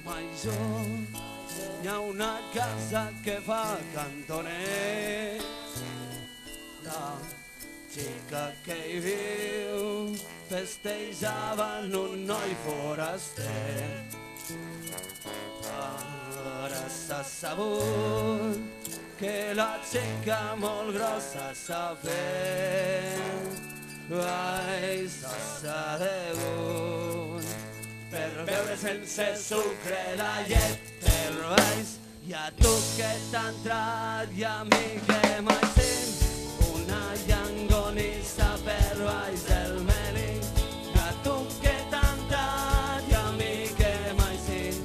mai jo. Hi ha una casa que fa cantoner, la xica que hi viu festejava en un noi foraster. Ara s'ha sabut que la xica molt grossa s'ha fet. Ai, s'ha degut per beure sense sucre la llet del baix. I a tu que t'ha entrat i a mi que mai sent una llangonissa per baix del melí. I a tu que t'ha entrat i a mi que mai sent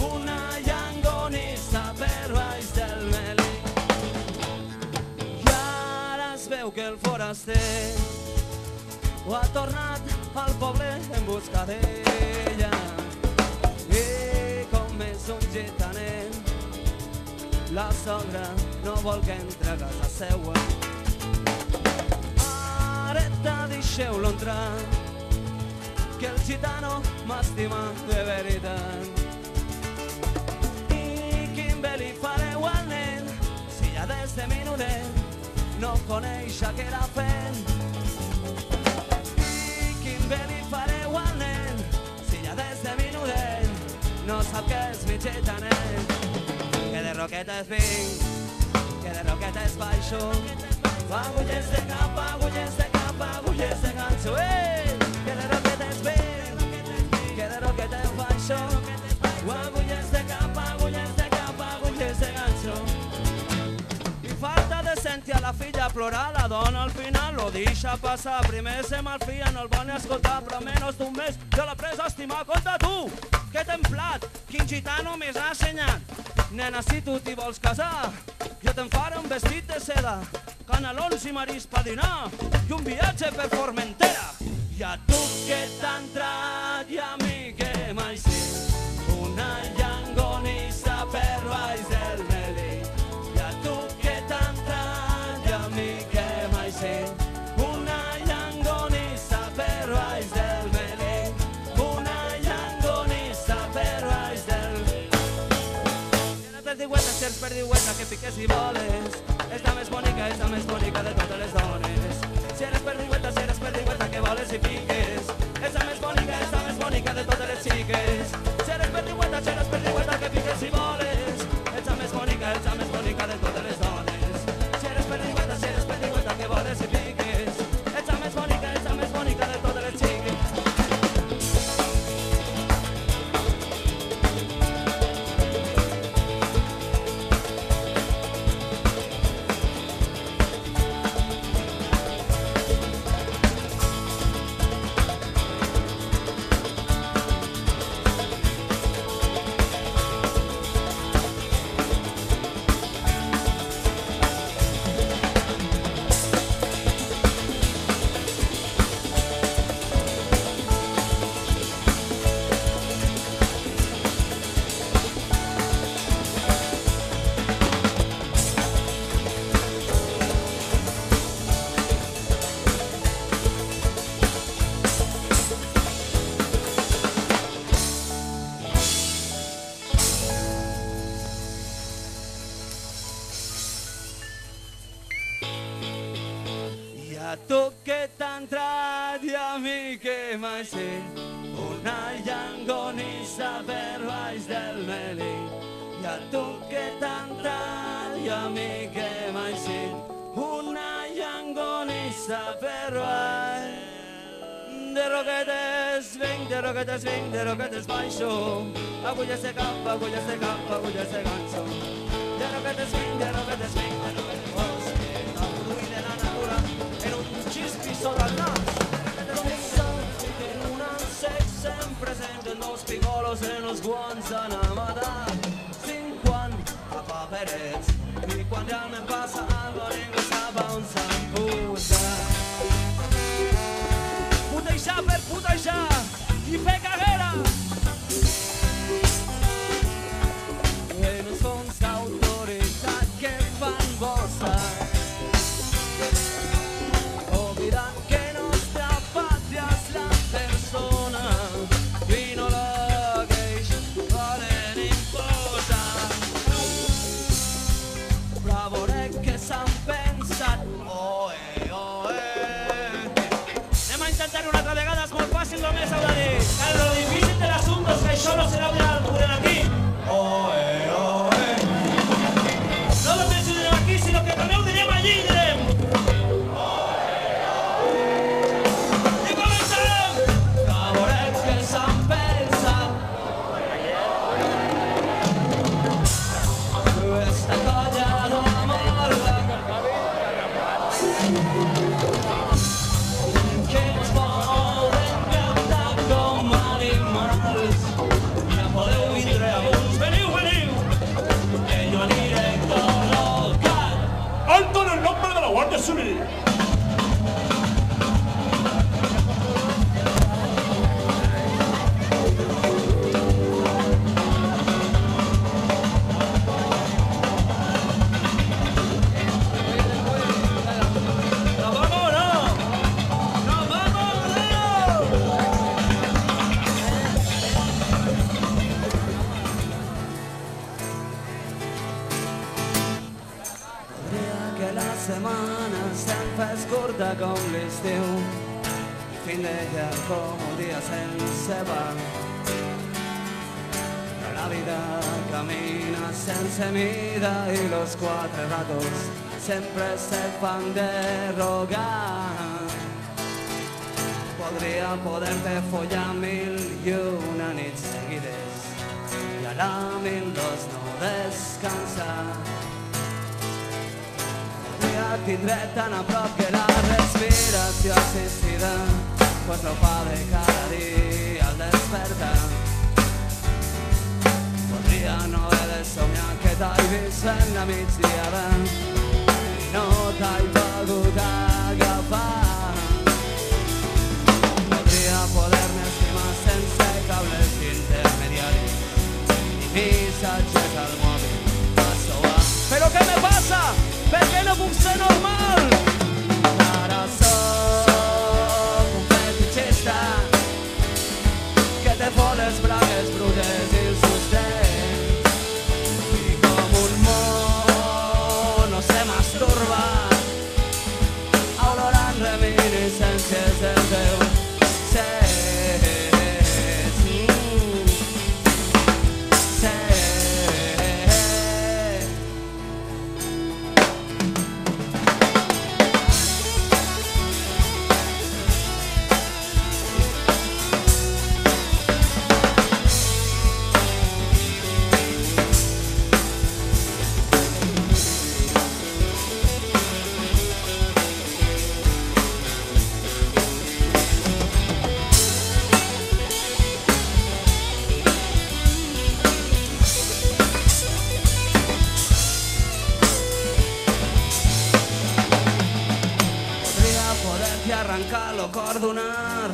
una llangonissa per baix del melí. I ara es veu que el foraster ho ha tornat al poble en busca d'ella. I com és un gitanet, la sogra no vol que entre a casa seua. Areta, deixeu-lo entrar, que el gitano m'estima de veritat. I quin bé li fareu al nen, si ja des de minutet no coneix què era fent. Bé li fareu al nen, si ja des de minutet no sap què és mig gitanet. Que de roquetes vinc, que de roquetes baixo, agullers de cap, agullers de cap, agullers de ganxo. Que de roquetes vinc, que de roquetes baixo, agullers de cap, agullers de cap, agullers de ganxo. Falta de sentir a la filla plorar, la dona al final lo deixa passar. Primer se malfia, no el vol ni escoltar, però menys d'un mes jo l'he pres a estimar. Conta tu, que templat, quin gitano més ha assenyat. Nena, si tu t'hi vols casar, jo te'n faré un vestit de seda, canelons i maris pa dinar i un viatge per Formentera. I a tu que t'ha entrat i a mi que mai sé una llangonissa per baix del melí. Una llangonissa per baix del melí, una llangonissa per baix del melí. Si eres perdigüeta, si eres perdigüeta, que piques si voles. És la més bonica de totes les dones. Si eres perdigüeta, que voles i piques. És la més bonica de totes les xiques. Si eres perdigüeta, que piques si voles. És la més bonica de totes les dones. Si eres perdigüeta, que voles i piques. Ets la més bonica de totes les xiques. A tu que t'ha entrat i a mi que mai sé una llangonissa per baix del melí. I a tu que t'ha entrat i a mi que mai sé una llangonissa per baix de roquetes vinc, de roquetes vinc, de roquetes baixo, agulles de cap, agulles de cap, agulles de ganxo. De roquetes vinc, de roquetes vinc, de roquetes baixo, el fruit de la natura en un xispi sobre el nas. Que en un ansec se'n presenten dos picolos en els guants a matar. 50 paperets i quan realment passa algo ningú sap on s'han posat. Putejar per putejar i fer caguera. En els fons d'autoritat que fan bossa, oblidant que nostra pàtria és la persona i no la que ells volen. explicar una altra vegada, és molt fàcil, només heu de dir que lo difícil de l'assumpte és que això no serà durant aquí. No només ho direm aquí, sinó que també ho direm allí, direm. I començarem! Caborets que s'han pensat esta colla d'amor que ens poden cantar com animals. Ja podeu vindre a uns, veniu, Que yo aniré col·locat. Alto en el nombre de la Guardia Civil. ¡Nos vamos, no! ¡Nos vamos, no! Podria que la setmana se'n fes curta com l'estiu, fin de llarg com un dia sense pa. Però la vida camina sense mida i los quatre ratos sempre se fan de rogar. Podria poder-te follar 1001 nits seguides i a la 1002 no descansar. Podria tindre tan a prop que la respiració assistida pues no fa de cada dia al despertar. Podria no haver de somiar que t'he vist en la migdiada i no t'he pogut agafar. Podria poder-me estimar sense cables intermediaris i missatges al mòbil a Però què me passa? Per què no puc ser normal? Ara soc un fetichista que te fot les bragues brutes i el sostén i com un mono se masturba olorant reminiscències del teu arrencar el cor d'una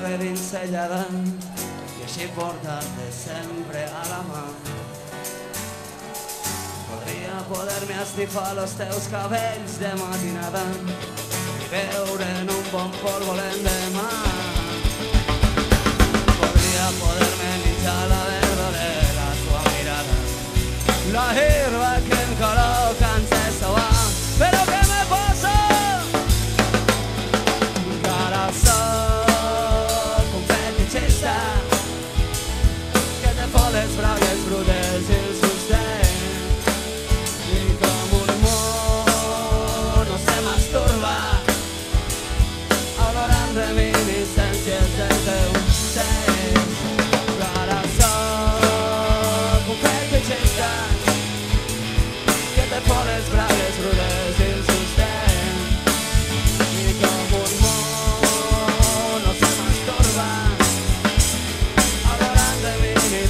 redincellada i així portar-te sempre a la mà. Podria poder-me estifar els teus cabells de matinada i beure'n un bon polvo l'endemà. Podria poder-me menjar la verdor de la tua mirada, la herba que em col·loca en cessauà. Però què me passa? Soc un fetichista que te fot les bragues brutes i el sostén i com un mono se masturba olorant reminiscències del teu sex. Però ara soc un fetichista que te fot les bragues brutes i el sostén i com un mono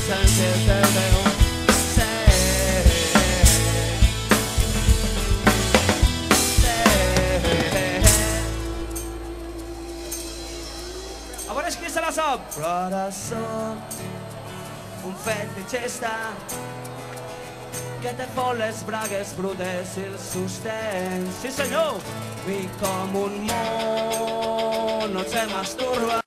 senses del teu A veure qui se la sap. Però ara soc un fetichista que te fot les bragues brutes i el sostén. Sí, senyor. I com un mono se masturba